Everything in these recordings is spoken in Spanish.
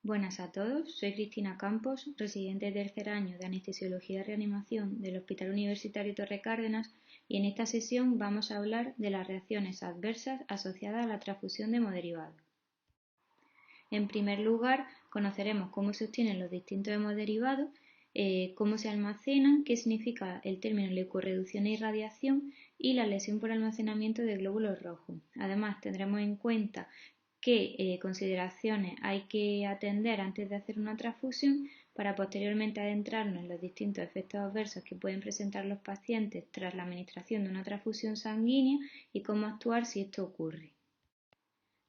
Buenas a todos, soy Cristina Campos, residente de tercer año de Anestesiología y Reanimación del Hospital Universitario Torre Cárdenas, y en esta sesión vamos a hablar de las reacciones adversas asociadas a la transfusión de hemoderivados. En primer lugar, conoceremos cómo se obtienen los distintos hemoderivados, cómo se almacenan, qué significa el término leucorreducción e irradiación y la lesión por almacenamiento de glóbulos rojos. Además, tendremos en cuenta qué consideraciones hay que atender antes de hacer una transfusión para posteriormente adentrarnos en los distintos efectos adversos que pueden presentar los pacientes tras la administración de una transfusión sanguínea y cómo actuar si esto ocurre.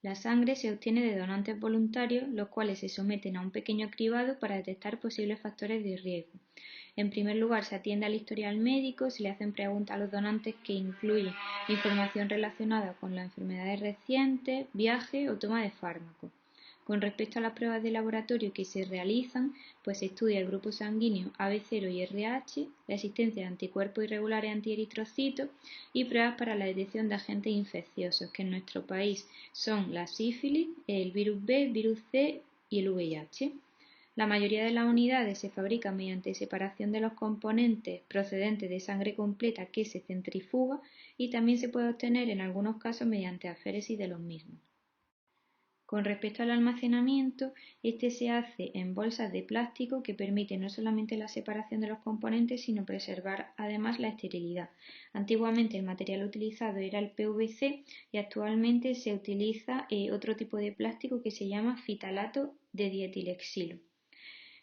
La sangre se obtiene de donantes voluntarios, los cuales se someten a un pequeño cribado para detectar posibles factores de riesgo. En primer lugar, se atiende al historial médico, se le hacen preguntas a los donantes que incluyen información relacionada con las enfermedades recientes, viajes o toma de fármacos. Con respecto a las pruebas de laboratorio que se realizan, pues se estudia el grupo sanguíneo AB0 y RH, la existencia de anticuerpos irregulares antieritrocitos y pruebas para la detección de agentes infecciosos, que en nuestro país son la sífilis, el virus B, virus C y el VIH. La mayoría de las unidades se fabrican mediante separación de los componentes procedentes de sangre completa que se centrifuga y también se puede obtener en algunos casos mediante aféresis de los mismos. Con respecto al almacenamiento, este se hace en bolsas de plástico que permiten no solamente la separación de los componentes, sino preservar además la esterilidad. Antiguamente el material utilizado era el PVC y actualmente se utiliza otro tipo de plástico que se llama fitalato de dietilexilo.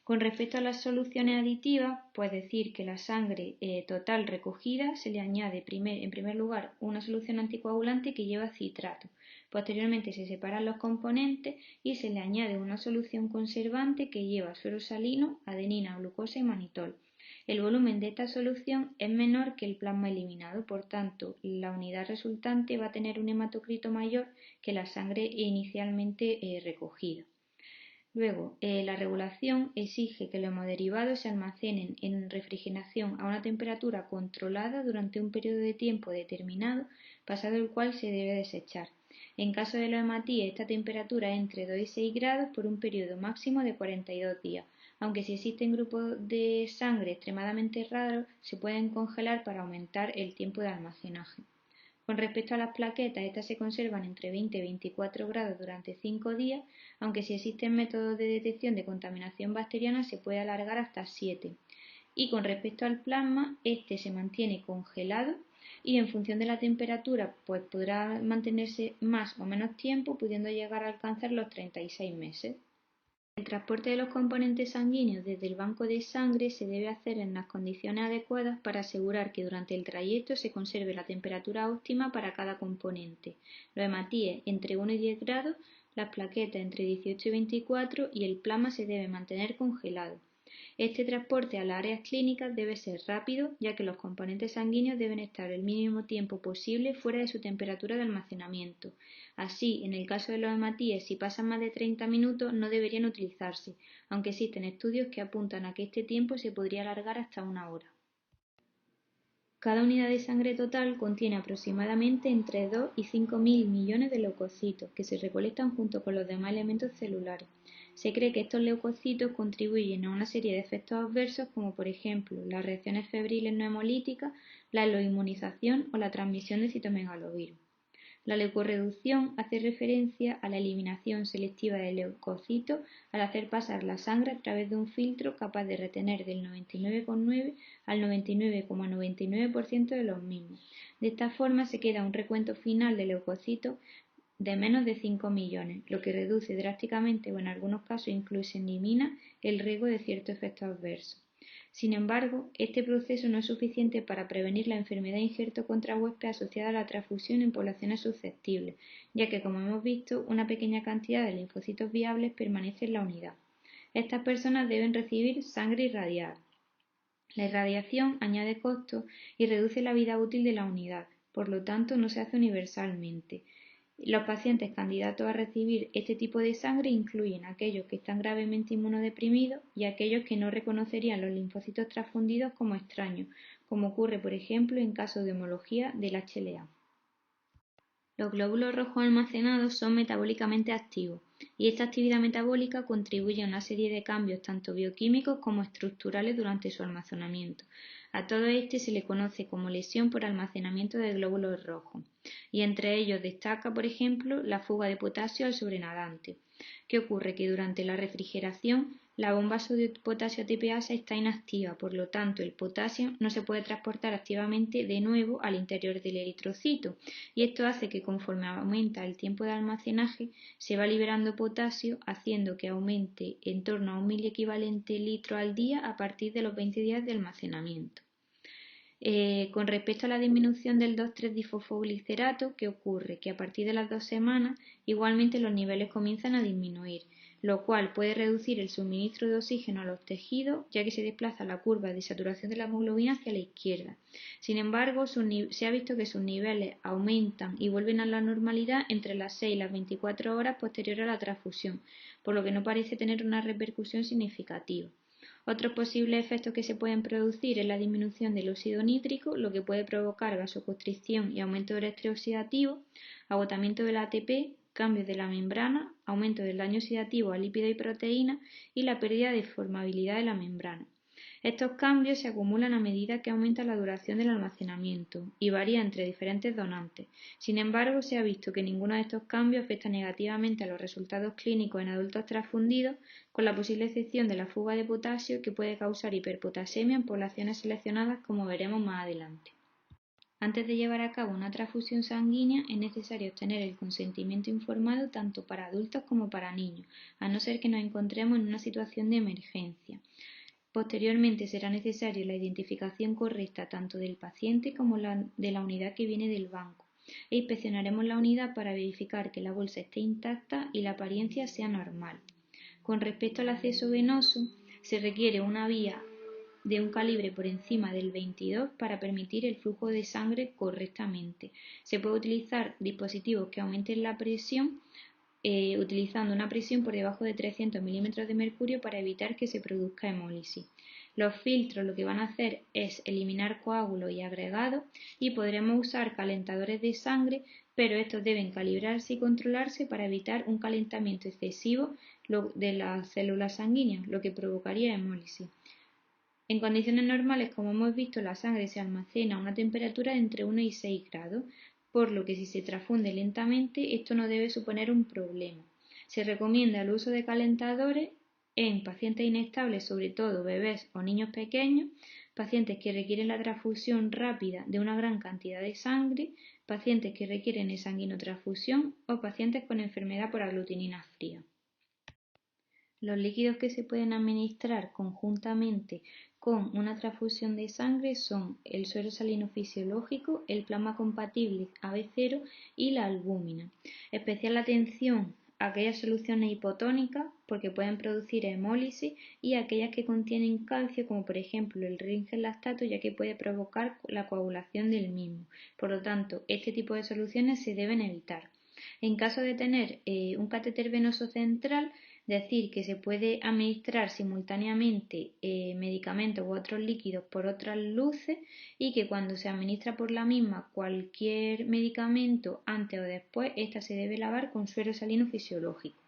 Con respecto a las soluciones aditivas, pues decir que la sangre total recogida se le añade en primer lugar una solución anticoagulante que lleva citrato. Posteriormente se separan los componentes y se le añade una solución conservante que lleva suero salino, adenina, glucosa y manitol. El volumen de esta solución es menor que el plasma eliminado, por tanto, la unidad resultante va a tener un hematocrito mayor que la sangre inicialmente recogida. Luego, la regulación exige que los hemoderivados se almacenen en refrigeración a una temperatura controlada durante un periodo de tiempo determinado, pasado el cual se debe desechar. En caso de los hematíes, esta temperatura es entre 2 y 6 grados por un periodo máximo de 42 días, aunque si existen grupos de sangre extremadamente raros, se pueden congelar para aumentar el tiempo de almacenaje. Con respecto a las plaquetas, estas se conservan entre 20 y 24 grados durante 5 días, aunque si existen métodos de detección de contaminación bacteriana se puede alargar hasta 7. Y con respecto al plasma, este se mantiene congelado y en función de la temperatura pues podrá mantenerse más o menos tiempo, pudiendo llegar a alcanzar los 36 meses. El transporte de los componentes sanguíneos desde el banco de sangre se debe hacer en las condiciones adecuadas para asegurar que durante el trayecto se conserve la temperatura óptima para cada componente. Los hematíes entre 1 y 10 grados, las plaquetas entre 18 y 24 y el plasma se debe mantener congelado. Este transporte a las áreas clínicas debe ser rápido, ya que los componentes sanguíneos deben estar el mínimo tiempo posible fuera de su temperatura de almacenamiento. Así, en el caso de los hematíes, si pasan más de 30 minutos no deberían utilizarse, aunque existen estudios que apuntan a que este tiempo se podría alargar hasta 1 hora. Cada unidad de sangre total contiene aproximadamente entre 2 y 5.000 millones de leucocitos, que se recolectan junto con los demás elementos celulares. Se cree que estos leucocitos contribuyen a una serie de efectos adversos como por ejemplo las reacciones febriles no hemolíticas, la inmunización o la transmisión de citomegalovirus. La leucorreducción hace referencia a la eliminación selectiva de leucocitos al hacer pasar la sangre a través de un filtro capaz de retener del 99,9 al 99,99% de los mismos. De esta forma se queda un recuento final de leucocitos de menos de 5 millones, lo que reduce drásticamente o en algunos casos incluso elimina el riesgo de ciertos efectos adversos. Sin embargo, este proceso no es suficiente para prevenir la enfermedad injerto contra huésped asociada a la transfusión en poblaciones susceptibles, ya que, como hemos visto, una pequeña cantidad de linfocitos viables permanece en la unidad. Estas personas deben recibir sangre irradiada. La irradiación añade costos y reduce la vida útil de la unidad, por lo tanto no se hace universalmente. Los pacientes candidatos a recibir este tipo de sangre incluyen aquellos que están gravemente inmunodeprimidos y aquellos que no reconocerían los linfocitos transfundidos como extraños, como ocurre por ejemplo en caso de homología del HLA. Los glóbulos rojos almacenados son metabólicamente activos, y esta actividad metabólica contribuye a una serie de cambios tanto bioquímicos como estructurales durante su almacenamiento. A todo este se le conoce como lesión por almacenamiento de glóbulos rojos, y entre ellos destaca, por ejemplo, la fuga de potasio al sobrenadante. ¿Qué ocurre? Que durante la refrigeración la bomba sodio-potasio ATPasa está inactiva, por lo tanto el potasio no se puede transportar activamente de nuevo al interior del eritrocito, y esto hace que conforme aumenta el tiempo de almacenaje se va liberando potasio, haciendo que aumente en torno a 1 miliequivalente litro al día a partir de los 20 días de almacenamiento. Con respecto a la disminución del 2,3-difosfoglicerato, ¿qué ocurre? Que a partir de las 2 semanas igualmente los niveles comienzan a disminuir, lo cual puede reducir el suministro de oxígeno a los tejidos, ya que se desplaza la curva de saturación de la hemoglobina hacia la izquierda. Sin embargo, se ha visto que sus niveles aumentan y vuelven a la normalidad entre las 6 y las 24 horas posteriores a la transfusión, por lo que no parece tener una repercusión significativa. Otros posibles efectos que se pueden producir es la disminución del óxido nítrico, lo que puede provocar vasoconstricción y aumento del estrés oxidativo, agotamiento del ATP, cambios de la membrana, aumento del daño oxidativo a lípidos y proteínas y la pérdida de formabilidad de la membrana. Estos cambios se acumulan a medida que aumenta la duración del almacenamiento y varía entre diferentes donantes. Sin embargo, se ha visto que ninguno de estos cambios afecta negativamente a los resultados clínicos en adultos transfundidos, con la posible excepción de la fuga de potasio que puede causar hiperpotasemia en poblaciones seleccionadas, como veremos más adelante. Antes de llevar a cabo una transfusión sanguínea es necesario obtener el consentimiento informado tanto para adultos como para niños, a no ser que nos encontremos en una situación de emergencia. Posteriormente será necesaria la identificación correcta tanto del paciente como de la unidad que viene del banco, e inspeccionaremos la unidad para verificar que la bolsa esté intacta y la apariencia sea normal. Con respecto al acceso venoso, se requiere una vía de un calibre por encima del 22 para permitir el flujo de sangre correctamente. Se puede utilizar dispositivos que aumenten la presión utilizando una presión por debajo de 300 milímetros de mercurio para evitar que se produzca hemólisis. Los filtros lo que van a hacer es eliminar coágulos y agregados y podremos usar calentadores de sangre, pero estos deben calibrarse y controlarse para evitar un calentamiento excesivo de las células sanguíneas, lo que provocaría hemólisis. En condiciones normales, como hemos visto, la sangre se almacena a una temperatura de entre 1 y 6 grados, por lo que si se transfunde lentamente esto no debe suponer un problema. Se recomienda el uso de calentadores en pacientes inestables, sobre todo bebés o niños pequeños, pacientes que requieren la transfusión rápida de una gran cantidad de sangre, pacientes que requieren exsanguinotransfusión o pacientes con enfermedad por aglutinina fría. Los líquidos que se pueden administrar conjuntamente con una transfusión de sangre son el suero salino fisiológico, el plasma compatible AB0 y la albúmina. Especial atención a aquellas soluciones hipotónicas porque pueden producir hemólisis y aquellas que contienen calcio como por ejemplo el ringelactato, ya que puede provocar la coagulación del mismo. Por lo tanto, este tipo de soluciones se deben evitar. En caso de tener un catéter venoso central, decir que se puede administrar simultáneamente medicamentos u otros líquidos por otras luces y que cuando se administra por la misma cualquier medicamento antes o después, ésta se debe lavar con suero salino fisiológico.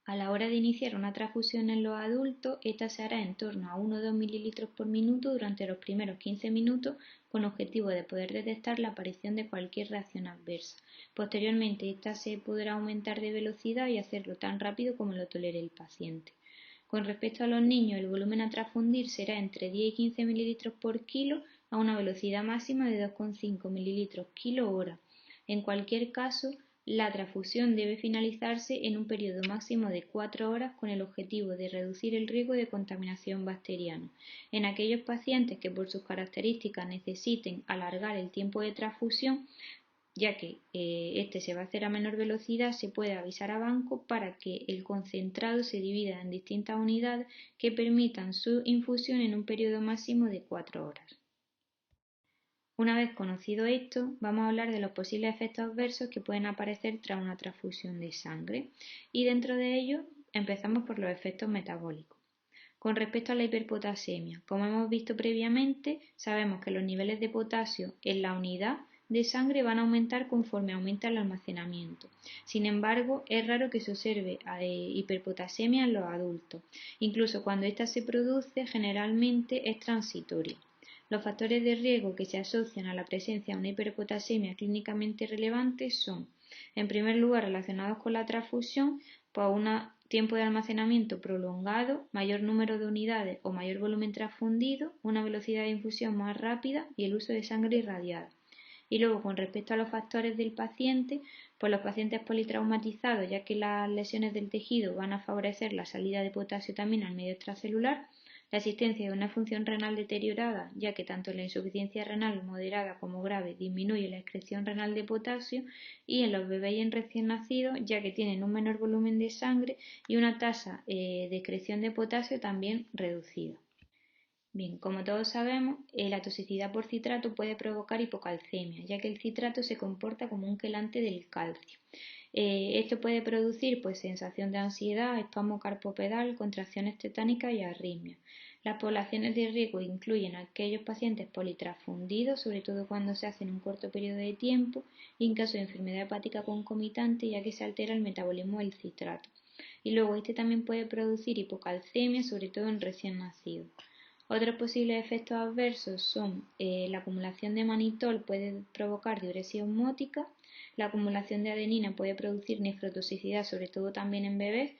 A la hora de iniciar una transfusión en los adultos, esta se hará en torno a 1 o 2 mililitros por minuto durante los primeros 15 minutos con objetivo de poder detectar la aparición de cualquier reacción adversa. Posteriormente, esta se podrá aumentar de velocidad y hacerlo tan rápido como lo tolere el paciente. Con respecto a los niños, el volumen a transfundir será entre 10 y 15 mililitros por kilo a una velocidad máxima de 2,5 mililitros kilo hora. En cualquier caso, la transfusión debe finalizarse en un periodo máximo de 4 horas con el objetivo de reducir el riesgo de contaminación bacteriana. En aquellos pacientes que por sus características necesiten alargar el tiempo de transfusión, ya que este se va a hacer a menor velocidad, se puede avisar a banco para que el concentrado se divida en distintas unidades que permitan su infusión en un periodo máximo de 4 horas. Una vez conocido esto, vamos a hablar de los posibles efectos adversos que pueden aparecer tras una transfusión de sangre y dentro de ellos empezamos por los efectos metabólicos. Con respecto a la hiperpotasemia, como hemos visto previamente, sabemos que los niveles de potasio en la unidad de sangre van a aumentar conforme aumenta el almacenamiento. Sin embargo, es raro que se observe hiperpotasemia en los adultos. Incluso cuando ésta se produce, generalmente es transitoria. Los factores de riesgo que se asocian a la presencia de una hiperpotasemia clínicamente relevante son, en primer lugar, relacionados con la transfusión, pues un tiempo de almacenamiento prolongado, mayor número de unidades o mayor volumen transfundido, una velocidad de infusión más rápida y el uso de sangre irradiada. Y luego, con respecto a los factores del paciente, pues los pacientes politraumatizados, ya que las lesiones del tejido van a favorecer la salida de potasio también al medio extracelular, la existencia de una función renal deteriorada, ya que tanto la insuficiencia renal moderada como grave disminuye la excreción renal de potasio, y en los bebés y en recién nacidos, ya que tienen un menor volumen de sangre y una tasa de excreción de potasio también reducida. Bien, como todos sabemos, la toxicidad por citrato puede provocar hipocalcemia, ya que el citrato se comporta como un quelante del calcio. Esto puede producir sensación de ansiedad, espasmo carpopedal, contracciones tetánicas y arritmias. Las poblaciones de riesgo incluyen a aquellos pacientes politransfundidos, sobre todo cuando se hace en un corto periodo de tiempo, y en caso de enfermedad hepática concomitante, ya que se altera el metabolismo del citrato. Y luego este también puede producir hipocalcemia, sobre todo en recién nacidos. Otros posibles efectos adversos son la acumulación de manitol puede provocar diuresis osmótica, la acumulación de adenina puede producir nefrotoxicidad, sobre todo también en bebés,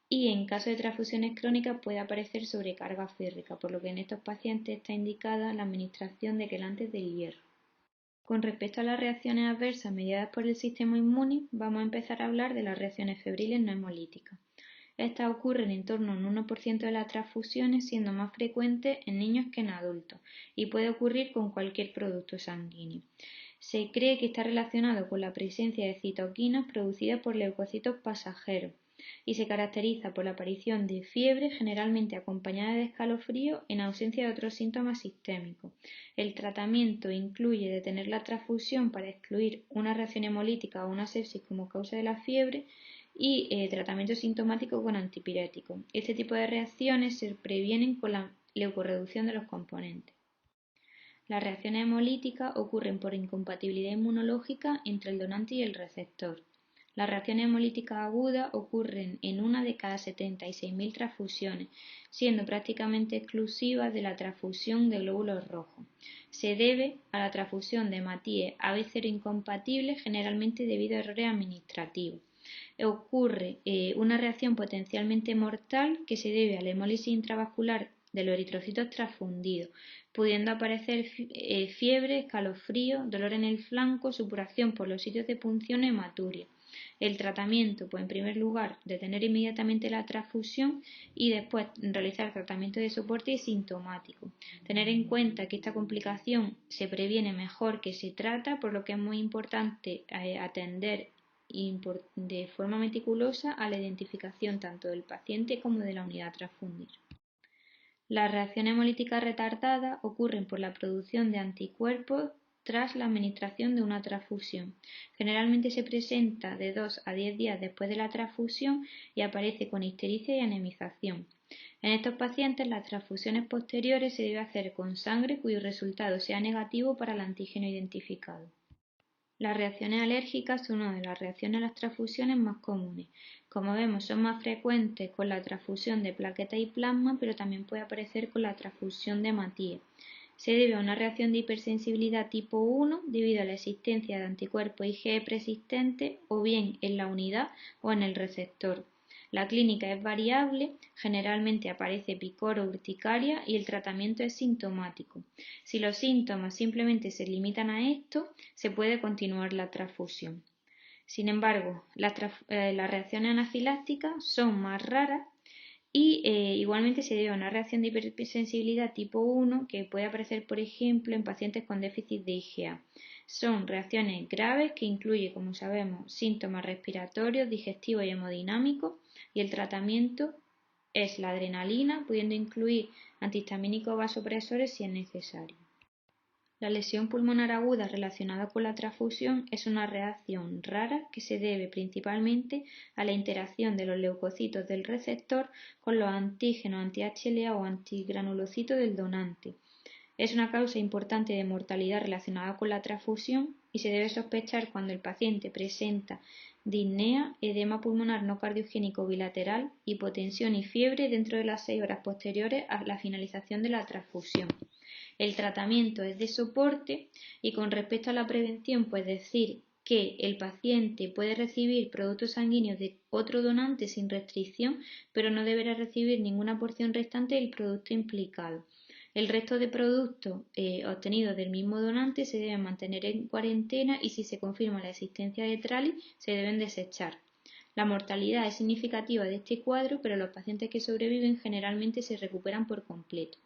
y en caso de transfusiones crónicas puede aparecer sobrecarga férrica, por lo que en estos pacientes está indicada la administración de quelantes del hierro. Con respecto a las reacciones adversas mediadas por el sistema inmune, vamos a empezar a hablar de las reacciones febriles no hemolíticas. Estas ocurren en torno a un 1% de las transfusiones, siendo más frecuentes en niños que en adultos, y puede ocurrir con cualquier producto sanguíneo. Se cree que está relacionado con la presencia de citoquinas producidas por leucocitos pasajeros y se caracteriza por la aparición de fiebre, generalmente acompañada de escalofrío en ausencia de otros síntomas sistémicos. El tratamiento incluye detener la transfusión para excluir una reacción hemolítica o una sepsis como causa de la fiebre y tratamiento sintomático con antipiréticos. Este tipo de reacciones se previenen con la leucorreducción de los componentes. Las reacciones hemolíticas ocurren por incompatibilidad inmunológica entre el donante y el receptor. Las reacciones hemolíticas agudas ocurren en una de cada 76.000 transfusiones, siendo prácticamente exclusivas de la transfusión de glóbulos rojos. Se debe a la transfusión de hematíes AB0 incompatibles, generalmente debido a errores administrativos. Ocurre una reacción potencialmente mortal que se debe a la hemólisis intravascular de los eritrocitos transfundidos, pudiendo aparecer fiebre, escalofrío, dolor en el flanco, supuración por los sitios de punción o hematuria. El tratamiento, en primer lugar, detener inmediatamente la transfusión y después realizar tratamiento de soporte y sintomático. Tener en cuenta que esta complicación se previene mejor que se trata, por lo que es muy importante atender de forma meticulosa a la identificación tanto del paciente como de la unidad a transfundir. Las reacciones hemolíticas retardadas ocurren por la producción de anticuerpos tras la administración de una transfusión. Generalmente se presenta de 2 a 10 días después de la transfusión y aparece con ictericia y anemización. En estos pacientes, las transfusiones posteriores se debe hacer con sangre cuyo resultado sea negativo para el antígeno identificado. Las reacciones alérgicas son una de las reacciones a las transfusiones más comunes. Como vemos, son más frecuentes con la transfusión de plaquetas y plasma, pero también puede aparecer con la transfusión de hematíes. Se debe a una reacción de hipersensibilidad tipo 1 debido a la existencia de anticuerpos IgE persistentes o bien en la unidad o en el receptor. La clínica es variable, generalmente aparece picor o urticaria y el tratamiento es sintomático. Si los síntomas simplemente se limitan a esto, se puede continuar la transfusión. Sin embargo, las reacciones anafilácticas son más raras y igualmente se debe a una reacción de hipersensibilidad tipo 1 que puede aparecer, por ejemplo, en pacientes con déficit de IgA. Son reacciones graves que incluyen, como sabemos, síntomas respiratorios, digestivos y hemodinámicos, y el tratamiento es la adrenalina, pudiendo incluir antihistamínicos vasopresores si es necesario. La lesión pulmonar aguda relacionada con la transfusión es una reacción rara que se debe principalmente a la interacción de los leucocitos del receptor con los antígenos anti-HLA o antigranulocitos del donante. Es una causa importante de mortalidad relacionada con la transfusión y se debe sospechar cuando el paciente presenta disnea, edema pulmonar no cardiogénico bilateral, hipotensión y fiebre dentro de las 6 horas posteriores a la finalización de la transfusión. El tratamiento es de soporte y con respecto a la prevención, pues decir que el paciente puede recibir productos sanguíneos de otro donante sin restricción, pero no deberá recibir ninguna porción restante del producto implicado. El resto de productos obtenidos del mismo donante se deben mantener en cuarentena y si se confirma la existencia de TRALI se deben desechar. La mortalidad es significativa de este cuadro, pero los pacientes que sobreviven generalmente se recuperan por completo.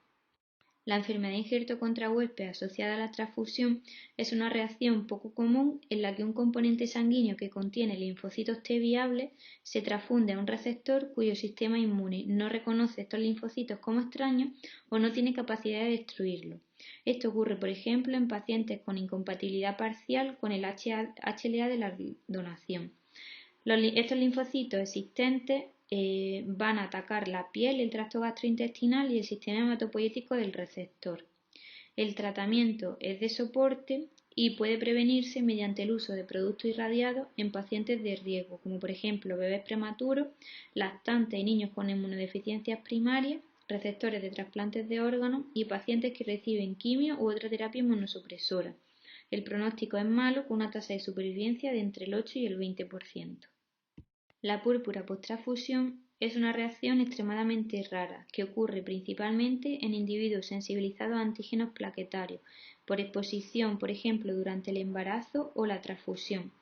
La enfermedad de injerto contra huésped asociada a la transfusión es una reacción poco común en la que un componente sanguíneo que contiene linfocitos T viables se transfunde a un receptor cuyo sistema inmune no reconoce estos linfocitos como extraños o no tiene capacidad de destruirlos. Esto ocurre, por ejemplo, en pacientes con incompatibilidad parcial con el HLA de la donación. Estos linfocitos existentes van a atacar la piel, el tracto gastrointestinal y el sistema hematopoyético del receptor. El tratamiento es de soporte y puede prevenirse mediante el uso de productos irradiados en pacientes de riesgo, como por ejemplo bebés prematuros, lactantes y niños con inmunodeficiencias primarias, receptores de trasplantes de órganos y pacientes que reciben quimio u otra terapia inmunosupresora. El pronóstico es malo con una tasa de supervivencia de entre el 8 y el 20%. La púrpura post-transfusión es una reacción extremadamente rara que ocurre principalmente en individuos sensibilizados a antígenos plaquetarios, por exposición, por ejemplo, durante el embarazo o la transfusión.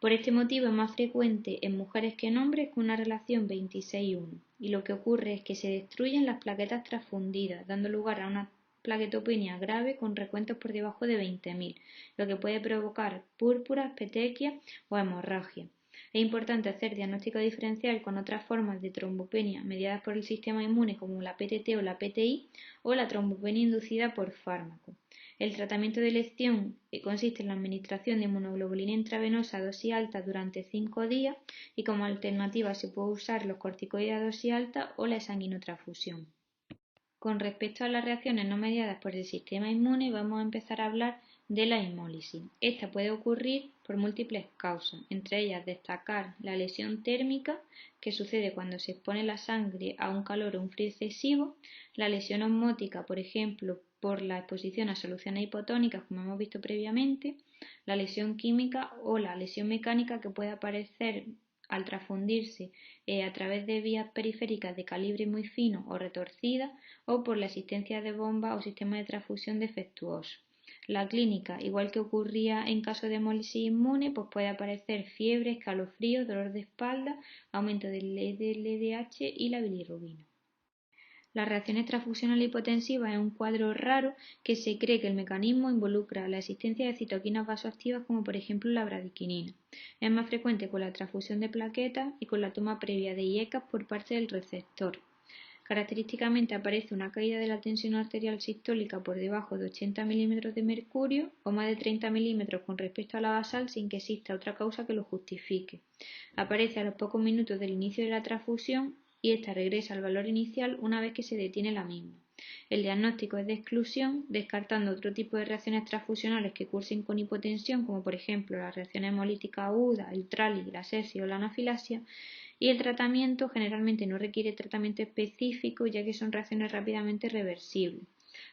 Por este motivo es más frecuente en mujeres que en hombres con una relación 26:1, y lo que ocurre es que se destruyen las plaquetas transfundidas, dando lugar a una plaquetopenia grave con recuentos por debajo de 20.000, lo que puede provocar púrpuras, petequias o hemorragia. Es importante hacer diagnóstico diferencial con otras formas de trombopenia mediadas por el sistema inmune como la PTT o la PTI o la trombopenia inducida por fármaco. El tratamiento de elección consiste en la administración de inmunoglobulina intravenosa a dosis alta durante 5 días y como alternativa se puede usar los corticoides a dosis alta o la sanguinotransfusión. Con respecto a las reacciones no mediadas por el sistema inmune, vamos a empezar a hablar de la hemólisis. Esta puede ocurrir por múltiples causas, entre ellas destacar la lesión térmica, que sucede cuando se expone la sangre a un calor o un frío excesivo, la lesión osmótica, por ejemplo, por la exposición a soluciones hipotónicas, como hemos visto previamente, la lesión química o la lesión mecánica que puede aparecer al transfundirse a través de vías periféricas de calibre muy fino o retorcidas o por la existencia de bombas o sistemas de transfusión defectuosos. La clínica, igual que ocurría en caso de hemólisis inmune, pues puede aparecer fiebre, escalofríos, dolor de espalda, aumento del LDH y la bilirrubina. Las reacciones transfusionales hipotensivas es un cuadro raro que se cree que el mecanismo involucra la existencia de citoquinas vasoactivas como por ejemplo la bradiquinina. Es más frecuente con la transfusión de plaquetas y con la toma previa de IECAS por parte del receptor. Característicamente aparece una caída de la tensión arterial sistólica por debajo de 80 milímetros de mercurio o más de 30 milímetros con respecto a la basal sin que exista otra causa que lo justifique. Aparece a los pocos minutos del inicio de la transfusión y esta regresa al valor inicial una vez que se detiene la misma. El diagnóstico es de exclusión, descartando otro tipo de reacciones transfusionales que cursen con hipotensión, como por ejemplo las reacciones hemolíticas agudas, el TRALI, la sepsis o la anafilaxia, y el tratamiento generalmente no requiere tratamiento específico ya que son reacciones rápidamente reversibles.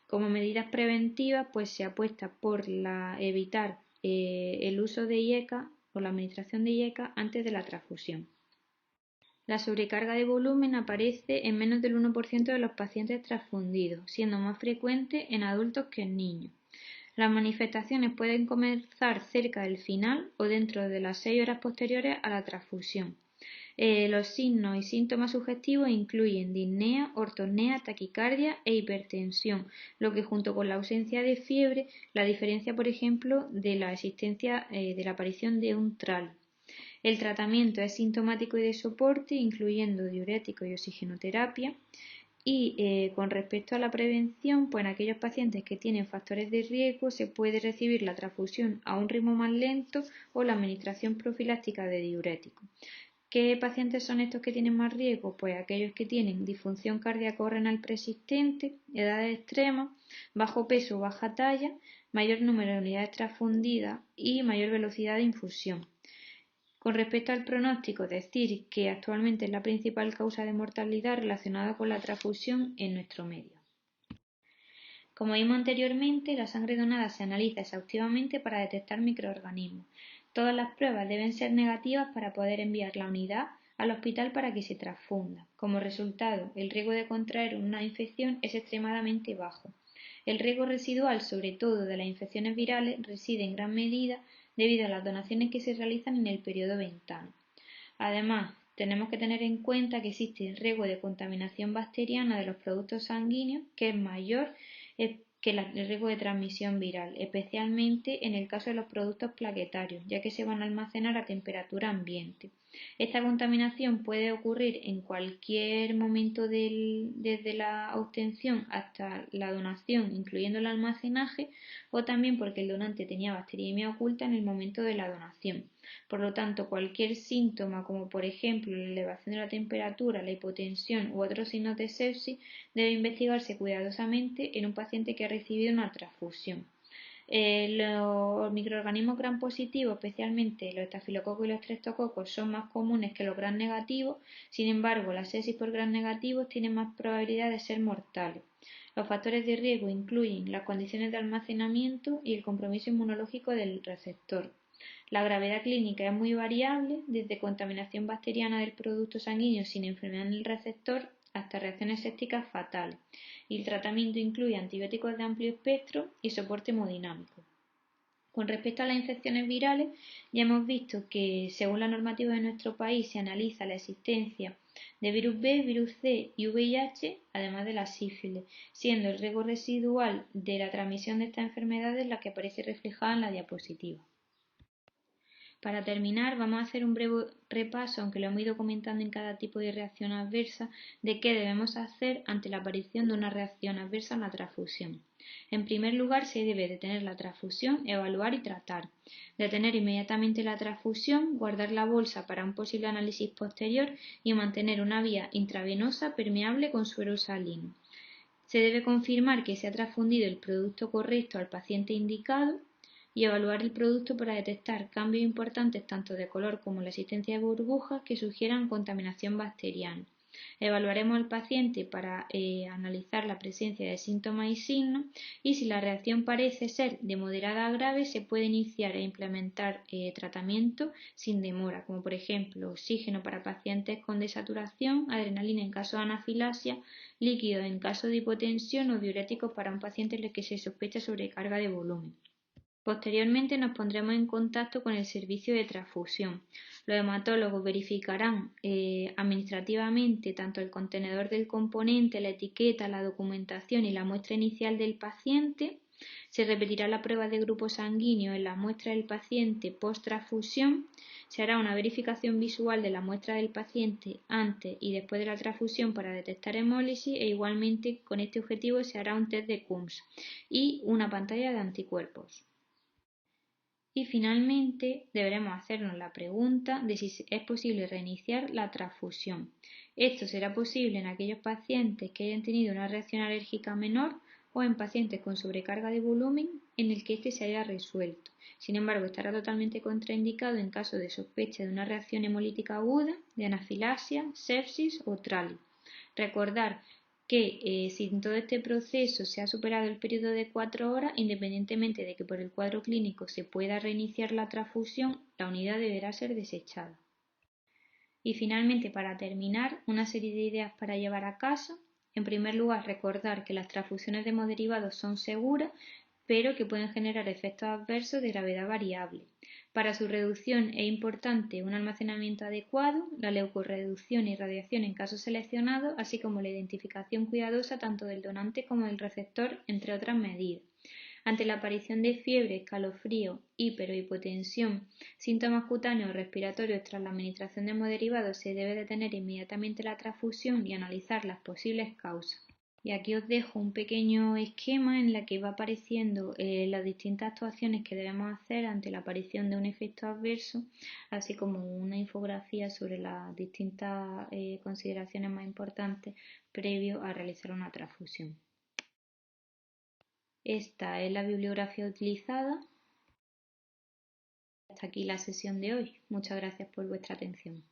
Como medidas preventivas, pues se apuesta por evitar el uso de IECA o la administración de IECA antes de la transfusión. La sobrecarga de volumen aparece en menos del 1% de los pacientes transfundidos, siendo más frecuente en adultos que en niños. Las manifestaciones pueden comenzar cerca del final o dentro de las 6 horas posteriores a la transfusión. Los signos y síntomas subjetivos incluyen disnea, ortopnea, taquicardia e hipertensión, lo que junto con la ausencia de fiebre la diferencia, por ejemplo, de la existencia de la aparición de un TRAL. El tratamiento es sintomático y de soporte, incluyendo diurético y oxigenoterapia. Y con respecto a la prevención, pues en aquellos pacientes que tienen factores de riesgo se puede recibir la transfusión a un ritmo más lento o la administración profiláctica de diuréticos. ¿Qué pacientes son estos que tienen más riesgo? Pues aquellos que tienen disfunción cardíaca renal persistente, edades extremas, bajo peso o baja talla, mayor número de unidades transfundidas y mayor velocidad de infusión. Con respecto al pronóstico, decir que actualmente es la principal causa de mortalidad relacionada con la transfusión en nuestro medio. Como vimos anteriormente, la sangre donada se analiza exhaustivamente para detectar microorganismos. Todas las pruebas deben ser negativas para poder enviar la unidad al hospital para que se transfunda. Como resultado, el riesgo de contraer una infección es extremadamente bajo. El riesgo residual, sobre todo de las infecciones virales, reside en gran medida debido a las donaciones que se realizan en el periodo ventano. Además, tenemos que tener en cuenta que existe el riesgo de contaminación bacteriana de los productos sanguíneos, que es mayor que el riesgo de transmisión viral, especialmente en el caso de los productos plaquetarios, ya que se van a almacenar a temperatura ambiente. Esta contaminación puede ocurrir en cualquier momento desde la obtención hasta la donación, incluyendo el almacenaje, o también porque el donante tenía bacteriemia oculta en el momento de la donación. Por lo tanto, cualquier síntoma, como por ejemplo la elevación de la temperatura, la hipotensión u otros signos de sepsis, debe investigarse cuidadosamente en un paciente que ha recibido una transfusión. Los microorganismos gram positivos, especialmente los estafilococos y los estreptococos, son más comunes que los gram negativos. Sin embargo, las sepsis por gram negativos tienen más probabilidad de ser mortales. Los factores de riesgo incluyen las condiciones de almacenamiento y el compromiso inmunológico del receptor. La gravedad clínica es muy variable, desde contaminación bacteriana del producto sanguíneo sin enfermedad en el receptor hasta reacciones sépticas fatales, y el tratamiento incluye antibióticos de amplio espectro y soporte hemodinámico. Con respecto a las infecciones virales, ya hemos visto que según la normativa de nuestro país se analiza la existencia de virus B, virus C y VIH, además de la sífilis, siendo el riesgo residual de la transmisión de estas enfermedades la que aparece reflejada en la diapositiva. Para terminar, vamos a hacer un breve repaso, aunque lo hemos ido comentando en cada tipo de reacción adversa, de qué debemos hacer ante la aparición de una reacción adversa a una transfusión. En primer lugar, se debe detener la transfusión, evaluar y tratar. Detener inmediatamente la transfusión, guardar la bolsa para un posible análisis posterior y mantener una vía intravenosa permeable con suero salino. Se debe confirmar que se ha transfundido el producto correcto al paciente indicado y evaluar el producto para detectar cambios importantes tanto de color como la existencia de burbujas que sugieran contaminación bacteriana. Evaluaremos al paciente para analizar la presencia de síntomas y signos, y si la reacción parece ser de moderada a grave se puede iniciar e implementar tratamiento sin demora, como por ejemplo oxígeno para pacientes con desaturación, adrenalina en caso de anafilaxia, líquidos en caso de hipotensión o diuréticos para un paciente en el que se sospecha sobrecarga de volumen. Posteriormente nos pondremos en contacto con el servicio de transfusión. Los hematólogos verificarán administrativamente tanto el contenedor del componente, la etiqueta, la documentación y la muestra inicial del paciente. Se repetirá la prueba de grupo sanguíneo en la muestra del paciente post-transfusión. Se hará una verificación visual de la muestra del paciente antes y después de la transfusión para detectar hemólisis, e igualmente con este objetivo se hará un test de Coombs y una pantalla de anticuerpos. Y finalmente deberemos hacernos la pregunta de si es posible reiniciar la transfusión. Esto será posible en aquellos pacientes que hayan tenido una reacción alérgica menor o en pacientes con sobrecarga de volumen en el que éste se haya resuelto. Sin embargo, estará totalmente contraindicado en caso de sospecha de una reacción hemolítica aguda, de anafilaxia, sepsis o trali. Recordar que si en todo este proceso se ha superado el periodo de 4 horas, independientemente de que por el cuadro clínico se pueda reiniciar la transfusión, la unidad deberá ser desechada. Y finalmente, para terminar, una serie de ideas para llevar a casa. En primer lugar, recordar que las transfusiones de hemoderivados son seguras, pero que pueden generar efectos adversos de gravedad variable. Para su reducción es importante un almacenamiento adecuado, la leucorreducción y radiación en casos seleccionados, así como la identificación cuidadosa tanto del donante como del receptor, entre otras medidas. Ante la aparición de fiebre, escalofrío, hiper o hipotensión, síntomas cutáneos o respiratorios tras la administración de hemoderivados, se debe detener inmediatamente la transfusión y analizar las posibles causas. Y aquí os dejo un pequeño esquema en la que va apareciendo las distintas actuaciones que debemos hacer ante la aparición de un efecto adverso, así como una infografía sobre las distintas consideraciones más importantes previo a realizar una transfusión. Esta es la bibliografía utilizada. Hasta aquí la sesión de hoy. Muchas gracias por vuestra atención.